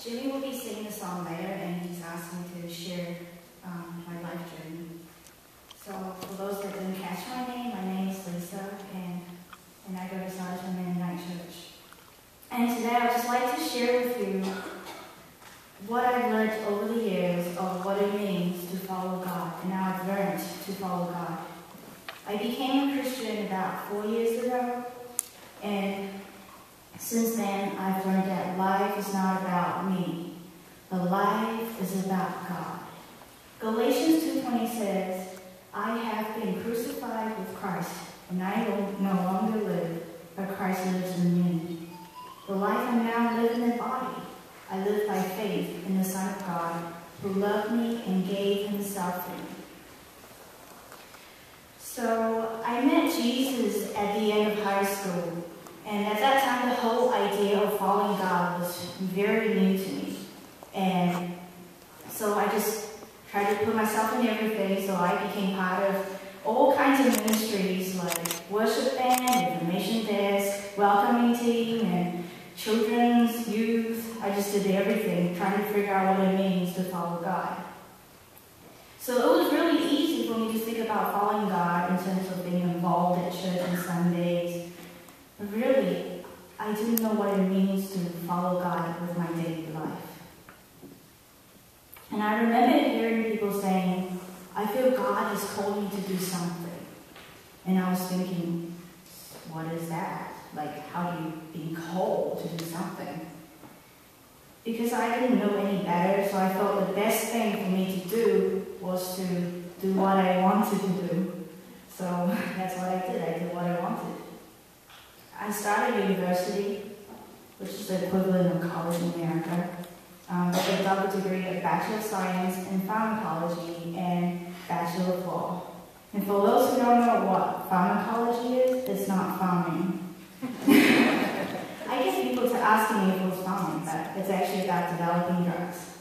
Jimmy will be singing a song later, and he's asked me to share my life journey. So for those that didn't catch my name is Lisa, and I go to Sergeant Mennonite Church. And today I'd just like to share with you what I've learned over the years of what it means to follow God, and how I've learned to follow God. I became a Christian about 4 years ago, and since then I've learned that life is not about me, but life is about God. Galatians 2:20 says, I have been crucified with Christ, and I no longer live, but Christ lives in me. The life I now live in the body, I live by faith in the Son of God, who loved me and gave himself for me. So I met Jesus at the end of high school, and at that time the whole idea of following God was very new to me. And so I just tried to put myself in everything, so I became part of all kinds of ministries like worship band, information desk, welcoming team, and children's, youth. I just did everything, trying to figure out what it means to follow God. So it was really easy for me to think about following God in terms of being involved at church on Sundays. But really, I didn't know what it means to follow God with my daily life. And I remember hearing people saying, I feel God has called me to do something. And I was thinking, what is that? Like, how do you be called to do something? Because I didn't know any better, so I thought the best thing for me to do was to do what I wanted to do. So that's what I did. I did what I wanted. I started university, which is the equivalent of college in America, with a double degree of Bachelor of Science in Pharmacology and Bachelor of Law. And for those who don't know what pharmacology is, it's not farming. I get people to asking me if it was farming, but it's actually about developing drugs.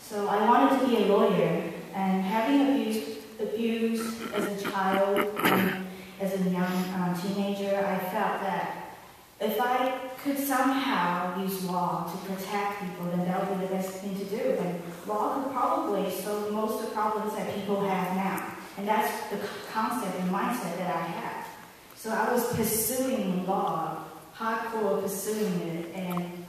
So I wanted to be a lawyer, and having abused as a child and as a young teenager, I felt that if I could somehow use law to protect people, then that would be the best thing to do. And law could probably solve most of the problems that people have now. And that's the concept and mindset that I have. So I was pursuing law, hardcore pursuing it. And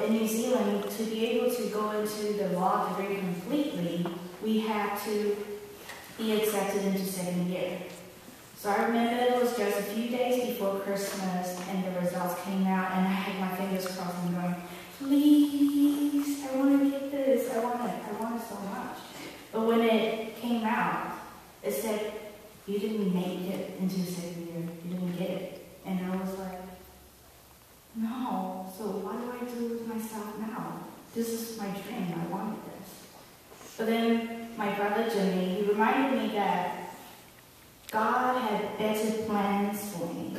in New Zealand, to be able to go into the law degree completely, we had to be accepted into second year. So I remember it was just a few days before Christmas, and the results came out, and I had my fingers crossed and going, please, I want to get this, I want it so much. But when it came out, it said, you didn't make it into second year, you didn't get it. And I was like, no, so what do I do with myself now? This is my dream, I wanted this. But then my brother Jimmy, he reminded me that God had better plans for me.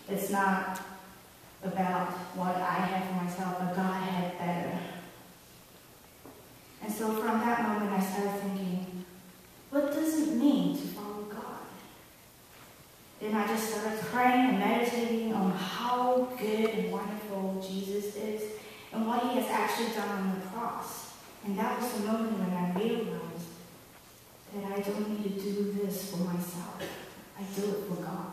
It's not about what I had for myself, but God had better. And so from that moment, I started thinking, what does it mean to follow God? Then I just started praying and meditating on how good and wonderful Jesus is and what he has actually done on the cross. And that was the moment when I realized that I don't need to do this for myself. I do it for God.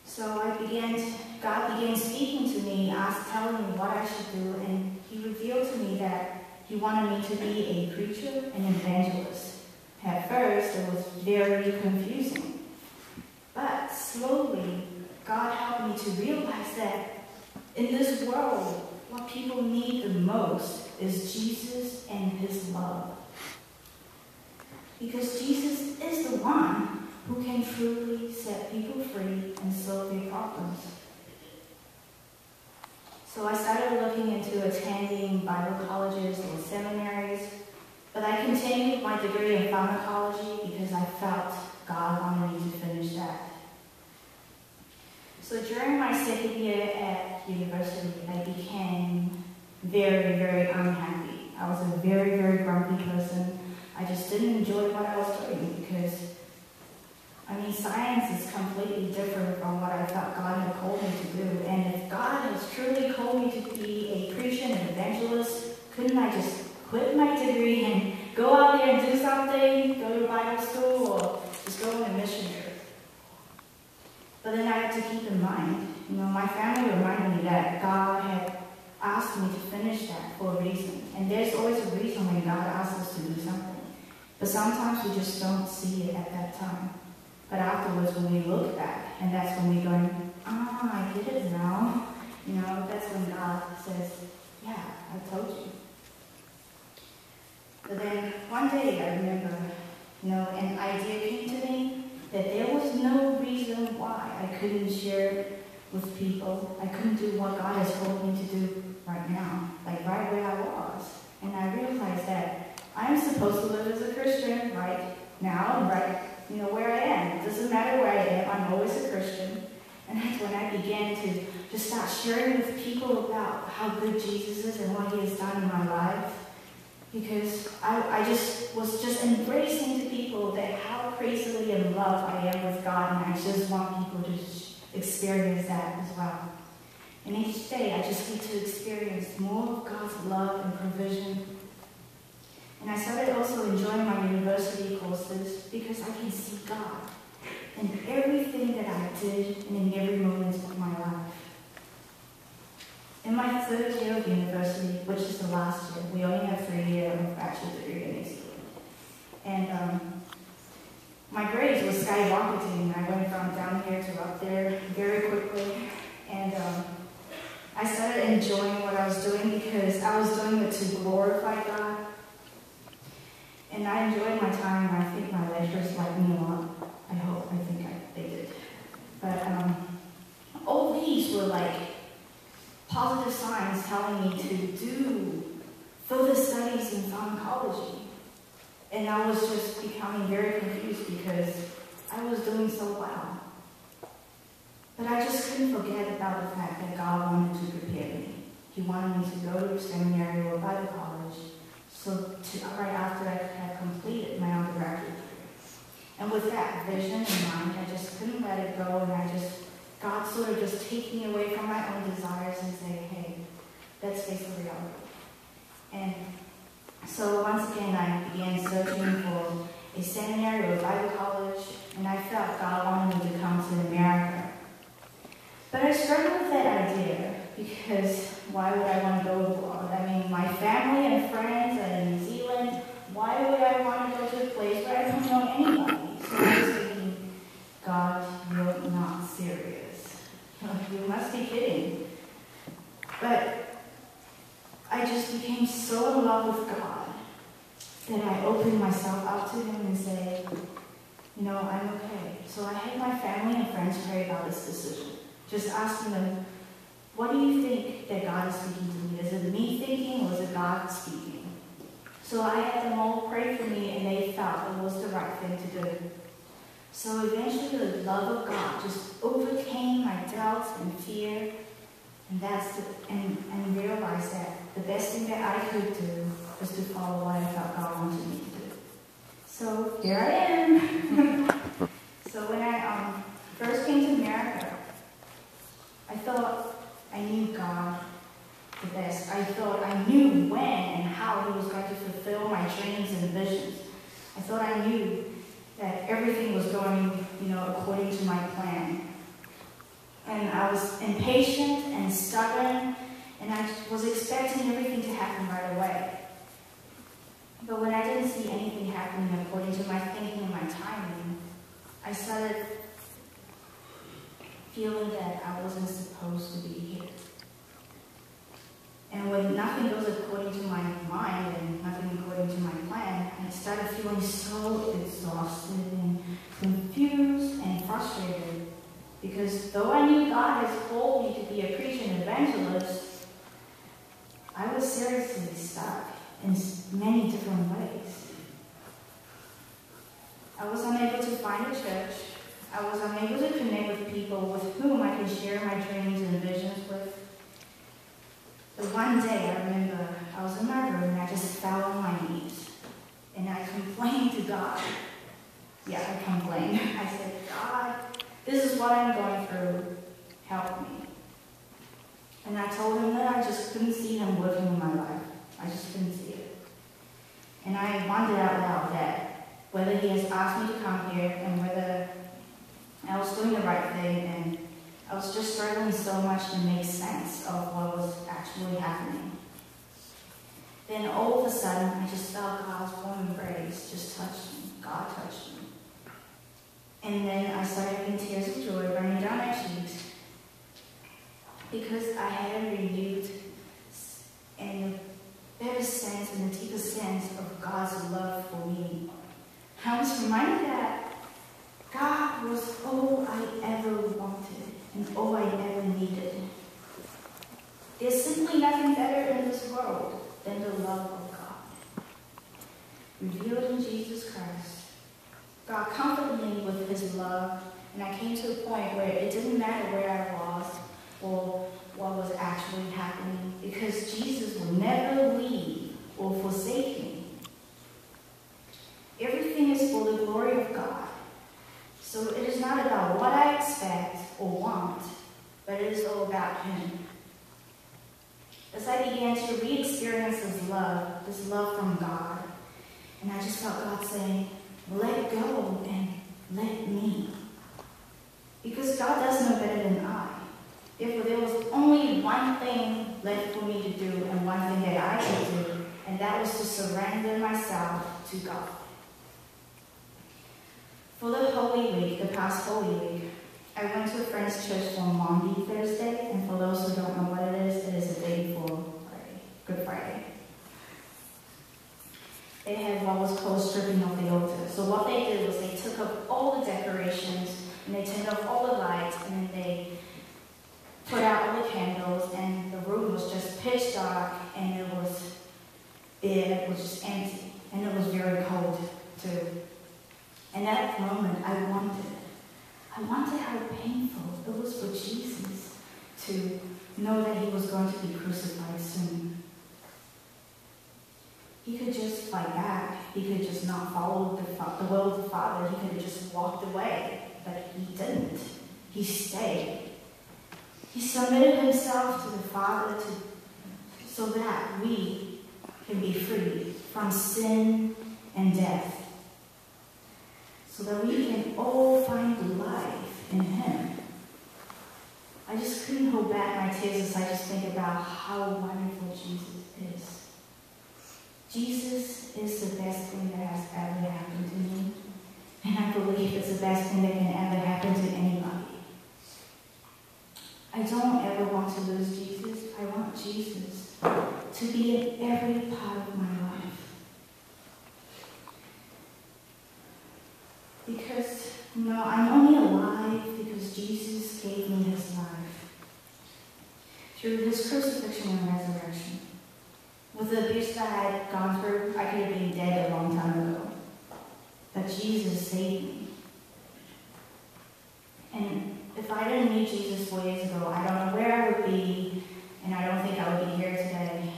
So God began speaking to me, telling me what I should do, and he revealed to me that he wanted me to be a preacher and evangelist. At first, it was very confusing. But slowly, God helped me to realize that in this world, what people need the most is Jesus and his love. Because Jesus is the one who can truly set people free and solve their problems. So I started looking into attending Bible colleges or seminaries, but I continued my degree in pharmacology because I felt God wanted me to finish that. So during my second year at university, I became very, very unhappy. I was a very, very grumpy person. I just didn't enjoy what I was doing because, science is completely different from what I thought God had called me to do. And if God has truly called me to be a preacher and an evangelist, couldn't I just quit my degree and go out there and do something, go to Bible school, or just go on a missionary? But then I had to keep in mind, my family reminded me that God had asked me to finish that for a reason. And there's always a reason when God asks us to do something. But sometimes we just don't see it at that time. But afterwards, when we look back, and that's when we go, I get it now. That's when God says, yeah, I told you. But then one day I remember, an idea came to me that there was no reason why I couldn't share it with people. I couldn't do what God has told me to do right now, like right where I was. And I realized that I'm supposed to live as a Christian right now, right, where I am. It doesn't matter where I am, I'm always a Christian. And that's when I began to just start sharing with people about how good Jesus is and what He has done in my life. Because I just was embracing to people that how crazily in love I am with God, and I just want people to experience that as well. And each day I just need to experience more of God's love and provision. And I started also enjoying my university courses because I can see God in everything that I did and in every moment of my life. In my third year of university, which is the last year, we only have 3 years of bachelor's degree in New Zealand. And my grades were skyrocketing. I went from down here to up there very quickly. And I started enjoying what I was doing because I was doing it to glorify God. And I enjoyed my time, and I think my lecturers liked me a lot. I think they did. But all these were like positive signs telling me to do further studies in pharmacology. And I was just becoming very confused because I was doing so well. But I just couldn't forget about the fact that God wanted to prepare me. He wanted me to go to seminary or Bible college, so right after I had completed my undergraduate degree. And with that vision in mind, I just couldn't let it go, and God sort of just take me away from my own desires and say, hey, let's face the reality. And so once again, I began searching for a seminary or Bible college, and I felt God wanted me to come to America. But I struggled with that idea because why would I want to go abroad? I mean, my family and friends are in New Zealand. Why would I want to go to a place where I don't know anybody? So I was thinking, God, you're not serious. You must be kidding. But I just became so in love with God that I opened myself up to Him and said, I'm okay. So I had my family and friends pray about this decision. Just asking them, what do you think that God is speaking to me? Is it me thinking or is it God speaking? So I had them all pray for me, and they felt it was the right thing to do. So eventually the love of God just overcame my doubts and fear, and realized that the best thing that I could do was to follow what I felt God wanted me to do. So here I am. So when I first came to America, I thought I knew God the best. I thought I knew when and how He was going to fulfill my dreams and visions. I thought I knew that everything was going, according to my plan. And I was impatient and stubborn, and I was expecting everything to happen right away. But when I didn't see anything happening according to my thinking and my timing, I started feeling that I wasn't supposed to be here. And when nothing goes according to my mind and nothing according to my plan, I started feeling so exhausted and confused and frustrated. Because though I knew God has called me to be a preacher and evangelist, I was seriously stuck in many different ways. I was unable to find a church. I was unable to connect with people with whom I could share my dreams and visions with. But one day, I remember, I was in my room and I just fell on my knees. And I complained to God. Yeah, I complained. I said, God, this is what I'm going through. Help me. And I told him that I just couldn't see him working in my life. I just couldn't see it. And I wondered out loud that whether he has asked me to come here and whether I was doing the right thing, and I was just struggling so much to make sense of what was actually happening. Then all of a sudden, I just felt God's warm embrace just touch me. God touched me. And then I started having tears of joy running down my cheeks because I had a renewed and a better sense and a deeper sense of God's love for me. I was reminded that God was all I ever wanted and all I ever needed. There's simply nothing better in this world than the love of God, revealed in Jesus Christ. God comforted me with his love, and I came to a point where it didn't matter where I was or what was actually happening, because Jesus will never leave or forsake me. Everything is for the glory of God. So it is not about what I expect or want, but it is all about him. As I began to re-experience this love from God, and I just felt God saying, let go and let me. Because God does know better than I. Therefore, there was only one thing left for me to do and one thing that I could do, and that was to surrender myself to God. For the Holy Week, the past Holy Week, I went to a friend's church on Maundy Thursday, and for those who don't know what it is a day before Friday, Good Friday. They had what was called stripping of the altar. So what they did was they took up all the decorations, and they turned off all the lights, and then they put out all the candles, and the room was just pitch dark, and it was bare, it was just empty, and it was very cold too. And at that moment, I wondered how painful it was for Jesus to know that he was going to be crucified soon. He could just fight back. He could just not follow the will of the Father. He could have just walked away, but he didn't. He stayed. He submitted himself to the Father so that we can be free from sin and death, so that we can all find life in him. I just couldn't hold back my tears as I just think about how wonderful Jesus is. Jesus is the best thing that has ever happened to me, and I believe it's the best thing that can ever happen to anybody. I don't ever want to lose Jesus. I want Jesus to be in every part of my life. Because, I'm only alive because Jesus gave me his life. Through his crucifixion and resurrection. With the abuse that I had gone through, I could have been dead a long time ago. But Jesus saved me. And if I didn't meet Jesus 4 years ago, I don't know where I would be, and I don't think I would be here today.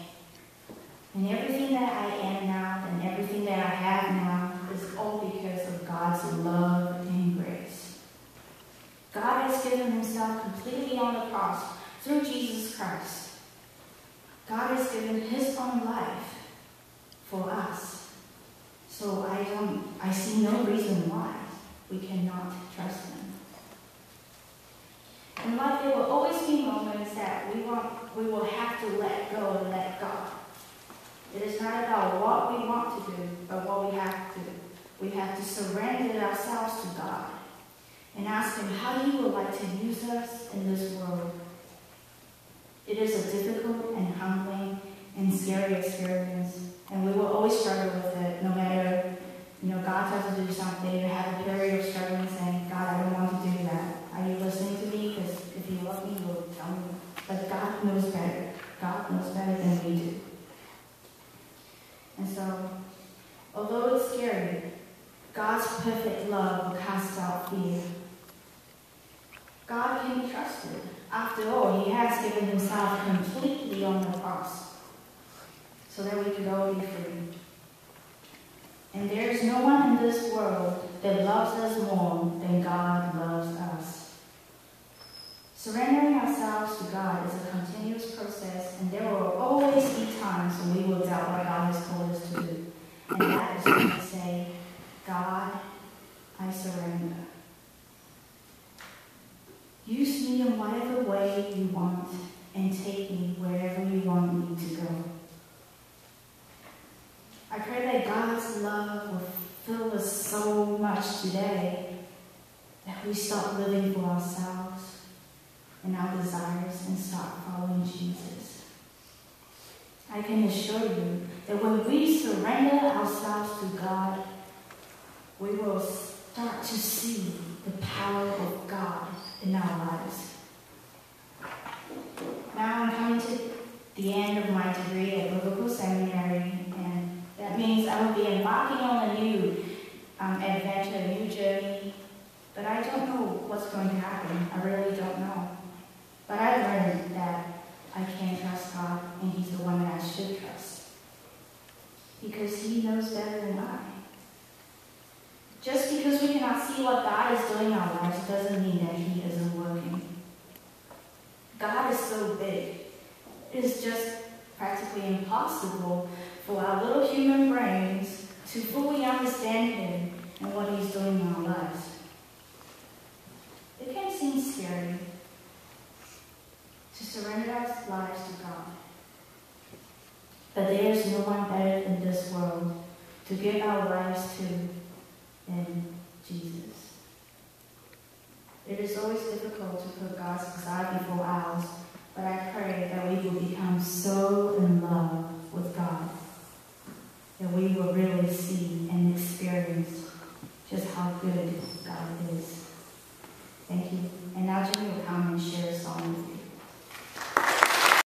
And everything that I am now and everything that I have now is all because of God's love and grace. God has given himself completely on the cross through Jesus Christ. God has given his own life for us. So I see no reason why we cannot trust him. In life, there will always be moments that we will have to let go and let God. It is not about what we want to do, but what we have to do. We have to surrender ourselves to God and ask him how he would like to use us in this world. It is a difficult and humbling and scary experience, and we will always struggle with it, no matter, God tells us to do something, you have a period of struggling saying, God, I don't want to do that. Are you listening to me? Because if you love me, you will tell me. But God knows better. God knows better than we do. And so, although it's scary, God's perfect love will cast out fear. God can be trusted. After all, he has given himself completely on the cross so that we can go and be free. And there is no one in this world that loves us more than God Surrendering ourselves to God is a continuous process, and there will always be times when we will doubt what God has told us to do. And that is when we say, God, I surrender. Use me in whatever way you want, and take me wherever you want me to go. I pray that God's love will fill us so much today that we stop living for ourselves and our desires and start following Jesus. I can assure you that when we surrender ourselves to God, we will start to see the power of God in our lives. Now I'm coming to the end of my degree at Biblical Seminary, and that means I will be embarking on a new adventure, a new journey, but I don't know what's going to happen. I really don't know. But I learned that I can trust God, and He's the one that I should trust, because He knows better than I. Just because we cannot see what God is doing in our lives doesn't mean that He isn't working. God is so big. It is just practically impossible for our little human brains to fully understand Him and what He's doing in our lives. It can seem scary to surrender our lives to God. But there is no one better in this world to give our lives to than Jesus. It is always difficult to put God's desire before ours, but I pray that we will become so in love with God that we will really see and experience just how good God is.